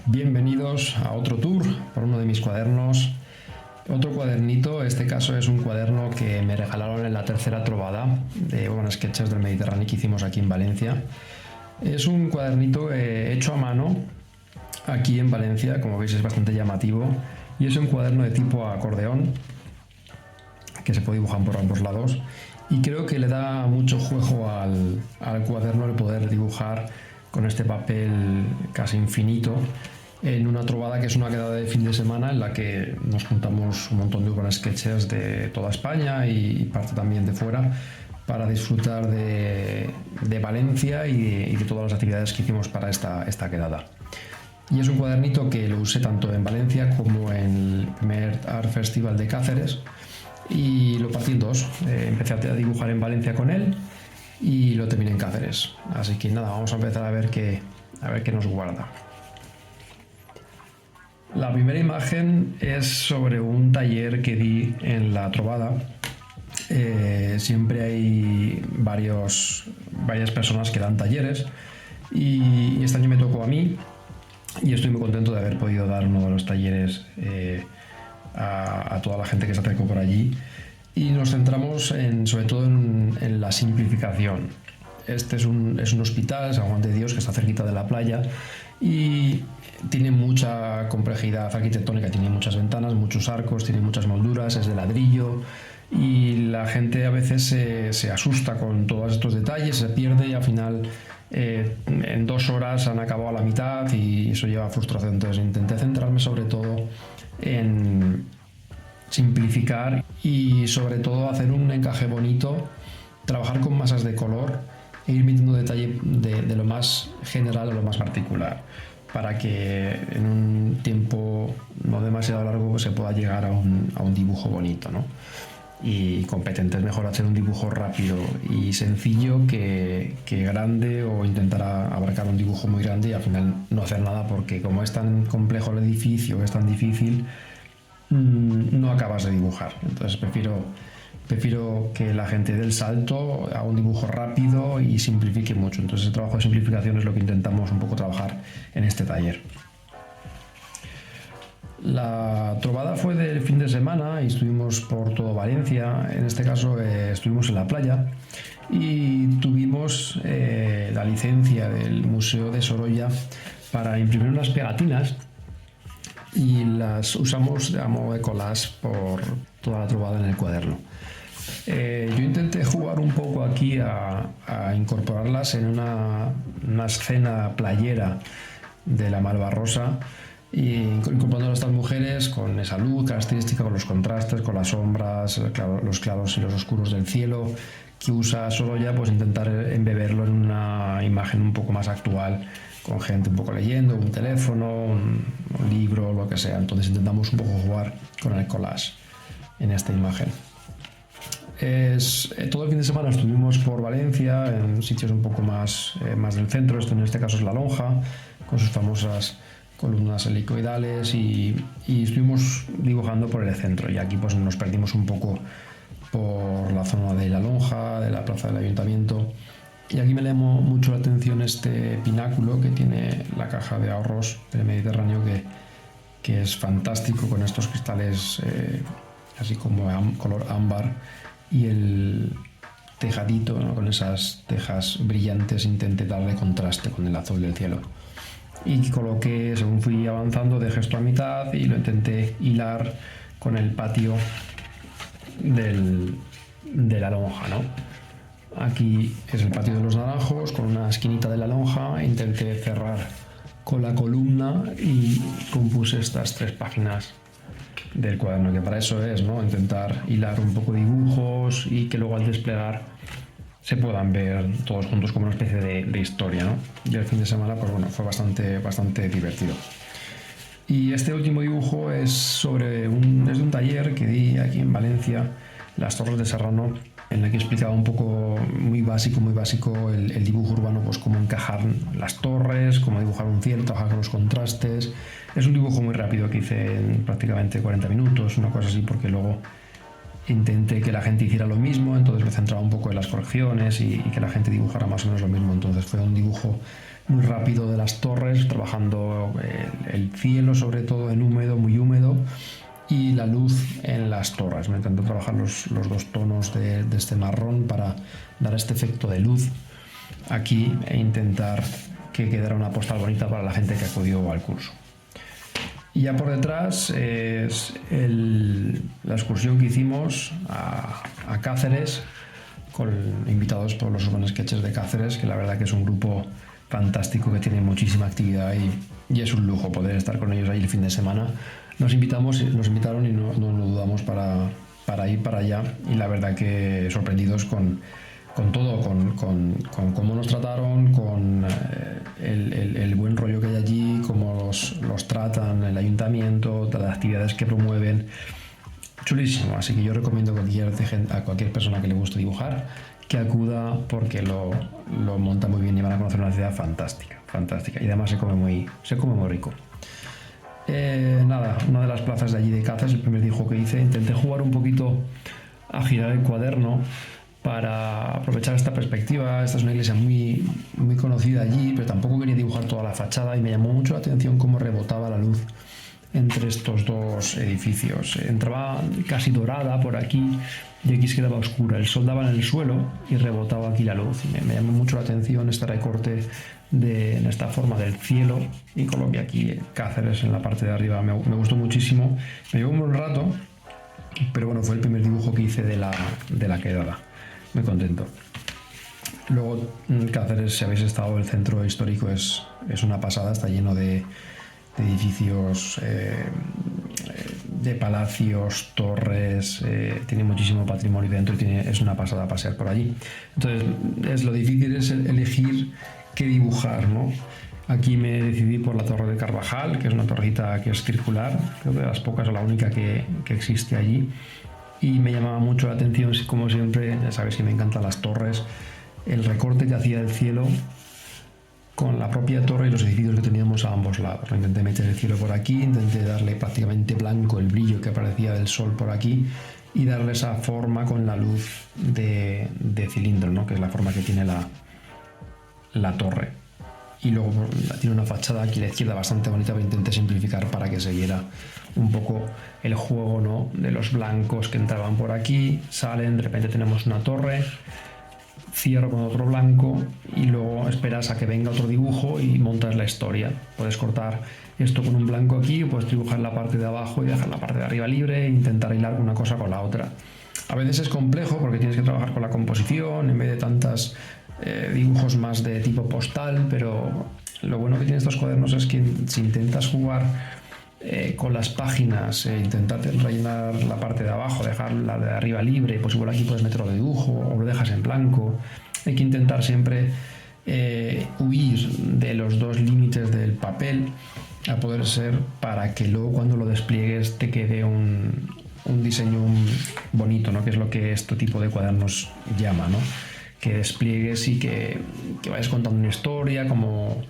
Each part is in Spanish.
Bienvenidos a otro tour por uno de mis cuadernos. Otro cuadernito, este caso es un cuaderno que me regalaron en la tercera trovada de Sketches del Mediterráneo que hicimos aquí en Valencia. Es un cuadernito hecho a mano aquí en Valencia, como veis es bastante llamativo, y es un cuaderno de tipo acordeón que se puede dibujar por ambos lados, y creo que le da mucho juego al cuaderno el poder dibujar con este papel casi infinito en una trovada que es una quedada de fin de semana en la que nos juntamos un montón de urban sketches de toda España y parte también de fuera para disfrutar de Valencia y de todas las actividades que hicimos para esta quedada. Y es un cuadernito que lo usé tanto en Valencia como en el primer Art Festival de Cáceres y lo partí en dos. Empecé a dibujar en Valencia con él y lo terminé en Cáceres. Así que nada, vamos a empezar a ver qué nos guarda. La primera imagen es sobre un taller que di en la trovada. Siempre hay varias personas que dan talleres y este año me tocó a mí y estoy muy contento de haber podido dar uno de los talleres a toda la gente que se acercó por allí, y nos centramos sobre todo en la simplificación. Este es un hospital, San Juan de Dios, que está cerquita de la playa y tiene mucha complejidad arquitectónica, tiene muchas ventanas, muchos arcos, tiene muchas molduras, es de ladrillo y la gente a veces se asusta con todos estos detalles, se pierde y al final en 2 horas han acabado a la mitad y eso lleva a frustración. Entonces intenté centrarme sobre todo en simplificar y sobre todo hacer un encaje bonito, trabajar con masas de color e ir metiendo detalle de lo más general a lo más particular, para que en un tiempo no demasiado largo se pueda llegar a un dibujo bonito, ¿no? Y competente. Es mejor hacer un dibujo rápido y sencillo que grande o intentar abarcar un dibujo muy grande y al final no hacer nada, porque como es tan complejo el edificio, es tan difícil, no acabas de dibujar. Entonces prefiero que la gente dé el salto, haga un dibujo rápido y simplifique mucho. Entonces el trabajo de simplificación es lo que intentamos un poco trabajar en este taller. La trovada fue del fin de semana y estuvimos por todo Valencia. En este caso estuvimos en la playa y tuvimos la licencia del Museo de Sorolla para imprimir unas pegatinas y las usamos a modo de collage por toda la trovada en el cuaderno. Yo intenté jugar un poco aquí a incorporarlas en una escena playera de la Malvarrosa, y incorporando a estas mujeres con esa luz característica, con los contrastes, con las sombras, los claros y los oscuros del cielo que usa Sorolla, pues intentar embeberlo en una imagen un poco más actual, con gente un poco leyendo, un teléfono, un libro, lo que sea. Entonces intentamos un poco jugar con el collage en esta imagen. Todo el fin de semana estuvimos por Valencia, en sitios un poco más del centro. Esto en este caso es La Lonja, con sus famosas columnas helicoidales, y estuvimos dibujando por el centro, y aquí pues nos perdimos un poco por la zona de La Lonja, de la plaza del ayuntamiento, y aquí me llamó mucho la atención este pináculo que tiene la caja de ahorros del Mediterráneo, que es fantástico, con estos cristales así como color ámbar, y el tejadito, ¿no? Con esas tejas brillantes, intenté darle contraste con el azul del cielo. Y coloqué, según fui avanzando, dejé esto a mitad y lo intenté hilar con el patio de La Lonja, ¿no? Aquí es el patio de los Naranjos, con una esquinita de La Lonja. Intenté cerrar con la columna y compuse estas 3 páginas del cuaderno, que para eso es, ¿no? Intentar hilar un poco dibujos y que luego al desplegar se puedan ver todos juntos como una especie de historia, ¿no? Y el fin de semana, pues bueno, fue bastante divertido. Y este último dibujo es de un taller que di aquí en Valencia, Las Torres de Serrano, en el que explicaba un poco muy básico el dibujo urbano, pues cómo encajar las torres, cómo dibujar un cielo, trabajar con los contrastes. Es un dibujo muy rápido que hice en prácticamente 40 minutos, una cosa así, porque luego intenté que la gente hiciera lo mismo, entonces me centraba un poco en las correcciones y que la gente dibujara más o menos lo mismo. Entonces fue un dibujo muy rápido de las torres, trabajando el cielo sobre todo en húmedo, muy húmedo, y la luz en las torres. Me encantó trabajar los dos tonos de este marrón para dar este efecto de luz aquí e intentar que quedara una postal bonita para la gente que acudió al curso. Y ya por detrás es la excursión que hicimos a Cáceres, invitados por los Urban Sketches de Cáceres, que la verdad que es un grupo fantástico que tiene muchísima actividad y es un lujo poder estar con ellos ahí el fin de semana. Nos invitaron y no lo dudamos para ir para allá, y la verdad que sorprendidos con todo, con cómo nos trataron, con el buen rollo que hay allí, cómo los tratan el ayuntamiento, todas las actividades que promueven. Chulísimo, así que yo recomiendo a cualquier persona que le guste dibujar que acuda, porque lo monta muy bien y van a conocer una ciudad fantástica, y además se come muy rico. Una de las plazas de allí de Cáceres, el primer dibujo que hice, intenté jugar un poquito a girar el cuaderno para aprovechar esta perspectiva. Esta es una iglesia muy, muy conocida allí, pero tampoco quería dibujar toda la fachada, y me llamó mucho la atención cómo rebotaba la luz entre estos dos edificios. Entraba casi dorada por aquí y aquí se quedaba oscura. El sol daba en el suelo y rebotaba aquí la luz. Me llamó mucho la atención este recorte en esta forma del cielo, y coloqué aquí Cáceres en la parte de arriba. Me gustó muchísimo. Me llevó un buen rato, pero bueno, fue el primer dibujo que hice de la quedada. Muy contento. Luego, Cáceres, si habéis estado, el centro histórico es una pasada. Está lleno de edificios, de palacios, torres, tiene muchísimo patrimonio dentro y es una pasada pasear por allí. Entonces, lo difícil es elegir qué dibujar, ¿no? Aquí me decidí por la Torre de Carvajal, que es una torrecita que es circular, creo que de las pocas o la única que existe allí, y me llamaba mucho la atención, como siempre, ya sabéis que me encantan las torres, el recorte que hacía el cielo con la propia torre y los edificios que teníamos a ambos lados. Intenté meter el cielo por aquí, intenté darle prácticamente blanco el brillo que aparecía del sol por aquí y darle esa forma con la luz de cilindro, ¿no? Que es la forma que tiene la torre. Y luego tiene una fachada aquí a la izquierda bastante bonita, pero intenté simplificar para que se viera un poco el juego, ¿no? De los blancos que entraban por aquí, salen, de repente tenemos una torre, cierro con otro blanco y luego esperas a que venga otro dibujo y montas la historia. Puedes cortar esto con un blanco aquí, puedes dibujar la parte de abajo y dejar la parte de arriba libre e intentar hilar una cosa con la otra. A veces es complejo porque tienes que trabajar con la composición en vez de tantas dibujos más de tipo postal, pero lo bueno que tienen estos cuadernos es que si intentas jugar con las páginas, intentar rellenar la parte de abajo, dejar la de arriba libre, pues igual aquí puedes meterlo de dibujo o lo dejas en blanco. Hay que intentar siempre huir de los dos límites del papel a poder ser, para que luego cuando lo despliegues te quede un diseño bonito, ¿no? Que es lo que este tipo de cuadernos llama, ¿no? Que despliegues y que vayas contando una historia como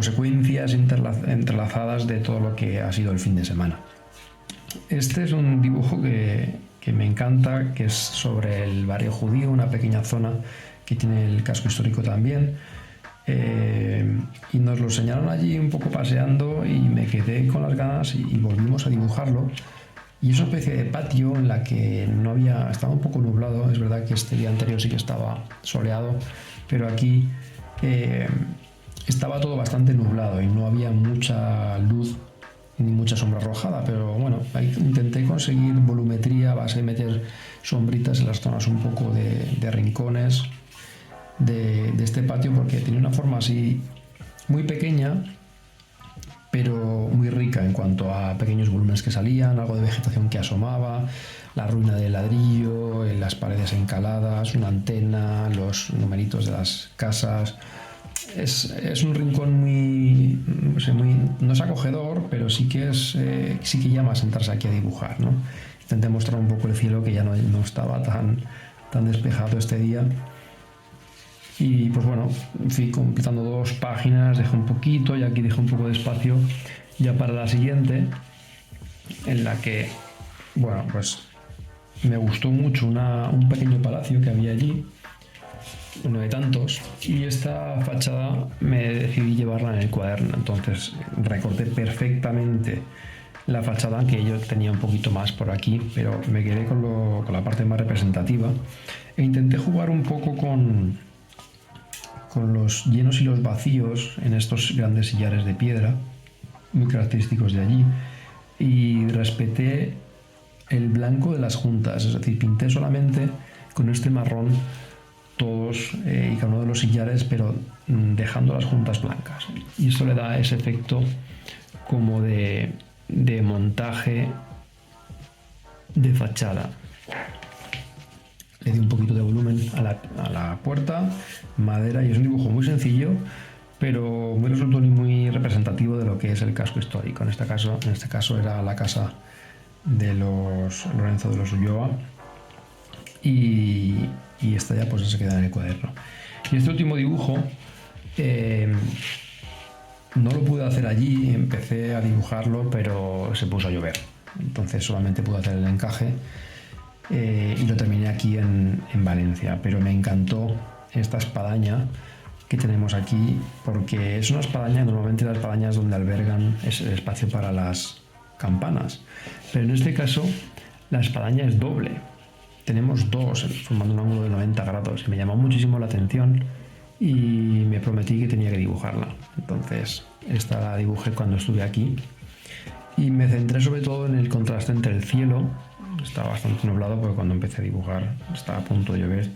secuencias entrelazadas de todo lo que ha sido el fin de semana. Este es un dibujo que me encanta, que es sobre el barrio judío, una pequeña zona que tiene el casco histórico también, y nos lo enseñaron allí un poco paseando y me quedé con las ganas y volvimos a dibujarlo. Y es una especie de patio en la que estaba un poco nublado. Es verdad que este día anterior sí que estaba soleado, pero aquí estaba todo bastante nublado y no había mucha luz ni mucha sombra arrojada, pero bueno, ahí intenté conseguir volumetría a base de meter sombritas en las zonas un poco de rincones de este patio, porque tenía una forma así muy pequeña, pero muy rica en cuanto a pequeños volúmenes que salían, algo de vegetación que asomaba, la ruina del ladrillo, las paredes encaladas, una antena, los numeritos de las casas. Es un rincón muy, no es acogedor, pero sí que llama a sentarse aquí a dibujar, ¿no? Intenté mostrar un poco el cielo, que ya no estaba tan despejado este día. Y pues bueno, fui completando 2 páginas, dejé un poquito y aquí dejé un poco de espacio ya para la siguiente, en la que, bueno, pues me gustó mucho un pequeño palacio que había allí, uno de tantos, y esta fachada me decidí llevarla en el cuaderno. Entonces recorté perfectamente la fachada, que yo tenía un poquito más por aquí, pero me quedé con la parte más representativa e intenté jugar un poco con los llenos y los vacíos en estos grandes sillares de piedra, muy característicos de allí, y respeté el blanco de las juntas, es decir, pinté solamente con este marrón todos y cada uno de los sillares, pero dejando las juntas blancas. Y esto le da ese efecto como de montaje de fachada. Le di un poquito de volumen a la puerta, madera, y es un dibujo muy sencillo, pero muy resultón y muy representativo de lo que es el casco histórico. En este caso era la casa de los Lorenzo de los Ulloa, y esta ya pues se queda en el cuaderno. Y este último dibujo no lo pude hacer allí, empecé a dibujarlo, pero se puso a llover, entonces solamente pude hacer el encaje. Y lo terminé aquí en Valencia, pero me encantó esta espadaña que tenemos aquí, porque es una espadaña, normalmente las espadañas donde albergan es el espacio para las campanas, pero en este caso la espadaña es doble, tenemos dos formando un ángulo de 90 grados, y me llamó muchísimo la atención y me prometí que tenía que dibujarla. Entonces esta la dibujé cuando estuve aquí y me centré sobre todo en el contraste entre el cielo. Estaba bastante nublado porque cuando empecé a dibujar estaba a punto de llover,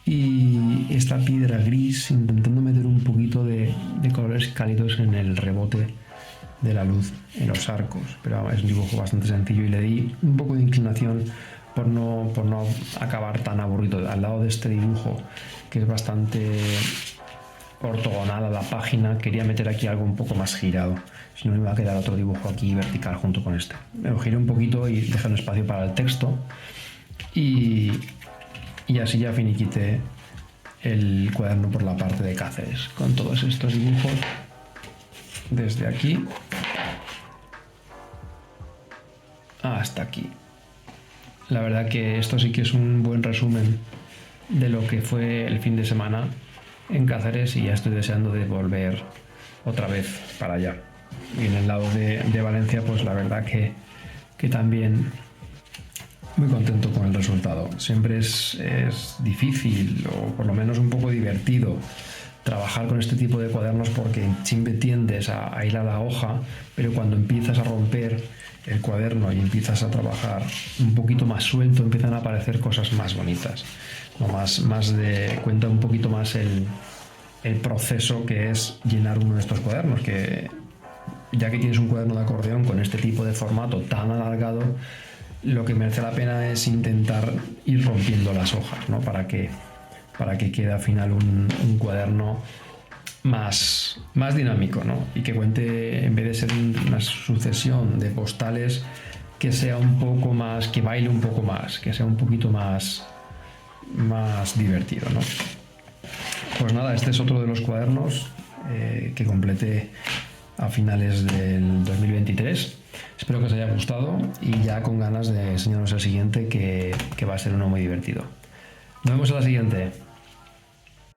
y esta piedra gris, intentando meter un poquito de colores cálidos en el rebote de la luz en los arcos. Pero es un dibujo bastante sencillo y le di un poco de inclinación por no acabar tan aburrido. Al lado de este dibujo, que es bastante ortogonal a la página, quería meter aquí algo un poco más girado, si no me iba a quedar otro dibujo aquí vertical junto con este. Me lo giré un poquito y dejé un espacio para el texto, y así ya finiquité el cuaderno por la parte de Cáceres, con todos estos dibujos desde aquí hasta aquí. La verdad que esto sí que es un buen resumen de lo que fue el fin de semana en Cáceres, y ya estoy deseando de volver otra vez para allá. Y en el lado de Valencia, pues la verdad que también muy contento con el resultado. Siempre es difícil, o por lo menos un poco divertido, trabajar con este tipo de cuadernos, porque siempre tiendes a ir a la hoja, pero cuando empiezas a romper el cuaderno y empiezas a trabajar un poquito más suelto, empiezan a aparecer cosas más bonitas, ¿no? Cuenta un poquito más el proceso que es llenar uno de estos cuadernos, que ya que tienes un cuaderno de acordeón con este tipo de formato tan alargado, lo que merece la pena es intentar ir rompiendo las hojas, ¿no? Para que quede al final un cuaderno más dinámico, ¿no? Y que cuente, en vez de ser una sucesión de postales, que sea un poco más, que baile un poco más, que sea un poquito más divertido, ¿no? Pues nada, este es otro de los cuadernos que completé a finales del 2023. Espero que os haya gustado, y ya con ganas de enseñaros el siguiente, que va a ser uno muy divertido. Nos vemos en la siguiente.